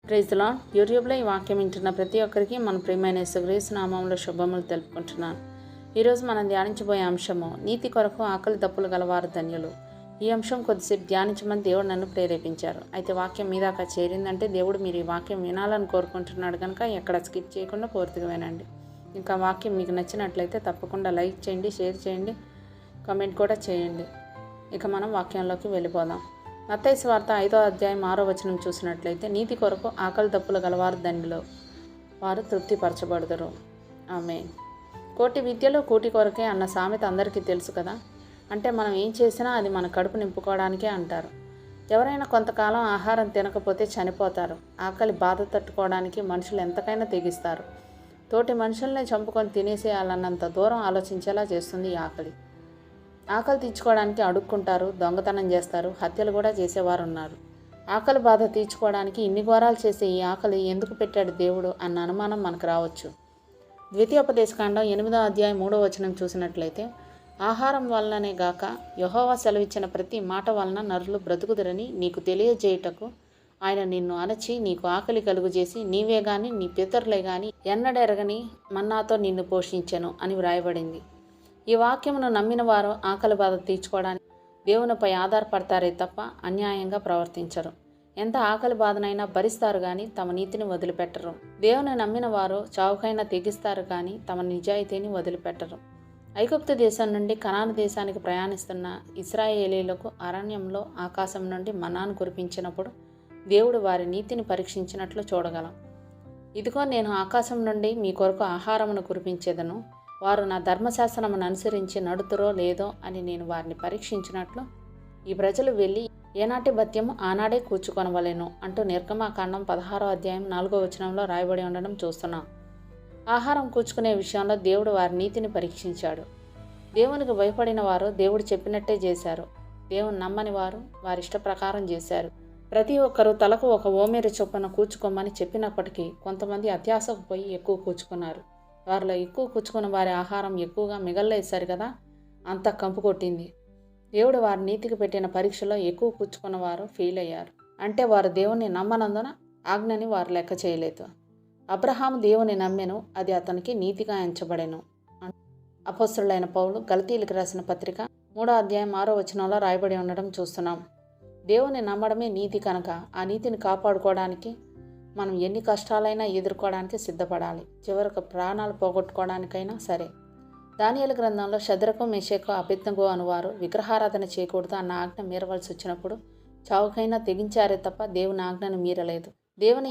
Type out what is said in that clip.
Praise the lord. యూట్యూబ్లో ఈ వాక్యం వింటున్న ప్రతి ఒక్కరికి మన ప్రియమైన యేసుక్రీస్తు నామములో శుభములు తెలుపుకుంటున్నాను. ఈరోజు మనం ధ్యానించబోయే అంశము నీతి కొరకు ఆకలి దప్పులు గలవారు ధన్యులు. ఈ అంశం కొద్దిసేపు ధ్యానించమని దేవుడు నన్ను ప్రేరేపించారు. అయితే వాక్యం మీ దాకా చేరిందంటే దేవుడు మీరు ఈ వాక్యం వినాలని కోరుకుంటున్నాడు కనుక ఎక్కడ స్కిప్ చేయకుండా పూర్తిగా వినండి. ఇంకా వాక్యం మీకు నచ్చినట్లయితే తప్పకుండా లైక్ చేయండి, షేర్ చేయండి, కామెంట్ కూడా చేయండి. ఇక మనం వాక్యంలోకి వెళ్ళిపోదాం. మత్తయి సువార్త 5వ అధ్యాయం 6వ వచనం చూసినట్లయితే నీతి కొరకు ఆకలి దప్పులు గలవారు దండిలో వారు తృప్తిపరచబడదురు. ఆమేన్. కోటి విద్యలో కూటి కొరకే అన్న సామెత అందరికీ తెలుసు కదా. అంటే మనం ఏం చేసినా అది మన కడుపు నింపుకోవడానికే అంటారు. ఎవరైనా కొంతకాలం ఆహారం తినకపోతే చనిపోతారు. ఆకలి బాధ తట్టుకోవడానికి మనుషులు ఎంతకైనా తెగిస్తారు. తోటి మనుషుల్ని చంపుకొని తినేసేయాలన్నంత దూరం ఆలోచించేలా చేస్తుంది ఈ ఆకలి. ఆకలి తీర్చుకోవడానికి అడుక్కుంటారు, దొంగతనం చేస్తారు, హత్యలు కూడా చేసేవారు ఉన్నారు. ఆకలి బాధ తీర్చుకోవడానికి ఇన్ని ఘోరాలు చేసే ఈ ఆకలి ఎందుకు పెట్టాడు దేవుడు అన్న అనుమానం మనకు రావచ్చు. ద్వితీయోపదేశకాండం 8వ అధ్యాయం 3వ వచనం చూసినట్లయితే ఆహారం వలననే గాక యెహోవా సెలవిచ్చిన ప్రతి మాట వలన నరులు బ్రతుకుదురని నీకు తెలియజేయుటకు ఆయన నిన్ను అణచి నీకు ఆకలి కలుగుజేసి నీవే గాని నీ పితరులే గాని ఎన్నడెరగని మన్నాతో నిన్ను పోషించెను అని వ్రాయబడింది. ఈ వాక్యమును నమ్మిన వారు ఆకలి బాధ తీర్చుకోవడానికి దేవునిపై ఆధారపడతారే తప్ప అన్యాయంగా ప్రవర్తించరు. ఎంత ఆకలి బాధనైనా భరిస్తారు కానీ తమ నీతిని వదిలిపెట్టరు. దేవుని నమ్మిన వారు చావుకైనా తెగిస్తారు కానీ తమ నిజాయితీని వదిలిపెట్టరు. ఐగుప్తు దేశం నుండి కనాను దేశానికి ప్రయాణిస్తున్న ఇశ్రాయేలీయులకు అరణ్యంలో ఆకాశం నుండి మన్నాను కురిపించినప్పుడు దేవుడు వారి నీతిని పరీక్షించినట్లు చూడగలం. ఇదిగో నేను ఆకాశం నుండి మీ కొరకు ఆహారమును కురిపించేదను, వారు నా ధర్మశాస్త్రమును అనుసరించి నడుతురో లేదో అని నేను వారిని పరీక్షించినట్లు ఈ ప్రజలు వెళ్ళి ఏనాటి భత్యము ఆనాడే కూర్చుకొనవలెను అంటూ నిర్గమాకాండం 16వ అధ్యాయం 4వ వచనంలో రాయబడి ఉండడం చూస్తున్నాం. ఆహారం కూర్చుకునే విషయంలో దేవుడు వారి నీతిని పరీక్షించాడు. దేవునికి భయపడిన వారు దేవుడు చెప్పినట్టే చేశారు. దేవుని నమ్మని వారు వారి ఇష్ట ప్రకారం చేశారు. ప్రతి ఒక్కరూ తలకు ఒక ఓమేరు చొప్పున కూర్చుకోమని చెప్పినప్పటికీ కొంతమంది అత్యాసకు పోయి ఎక్కువ కూర్చుకున్నారు. వారిలో ఎక్కువ కూర్చుకున్న వారి ఆహారం ఎక్కువగా మిగల్లేశారు కదా, అంతా కంపు కొట్టింది. దేవుడు వారి నీతికి పెట్టిన పరీక్షలో ఎక్కువ కూర్చుకున్న వారు ఫెయిల్ అయ్యారు. అంటే వారు దేవుని నమ్మనందున ఆజ్ఞని వారు లెక్క చేయలేదు. అబ్రహాము దేవుని నమ్మెను, అది అతనికి నీతిగా ఎంచబడెను. అపోస్తలుడైన పౌలు గలతీయులకు రాసిన పత్రిక 3వ అధ్యాయం 6వ వచనంలో రాయబడి ఉండడం చూస్తున్నాం. దేవుని నమ్మడమే నీతి కనుక ఆ నీతిని కాపాడుకోవడానికి మనం ఎన్ని కష్టాలైనా ఎదుర్కోవడానికి సిద్ధపడాలి. చివరకు ప్రాణాలు పోగొట్టుకోవడానికైనా సరే. దానియేలు గ్రంథంలో షద్రకు, మెషకు, అబేద్నెగో అనువారు విగ్రహారాధన చేయకూడదు అన్న ఆజ్ఞ మీరవలసి వచ్చినప్పుడు చావుకైనా తెగించారే తప్ప దేవుని ఆజ్ఞను మీరలేదు. దేవుని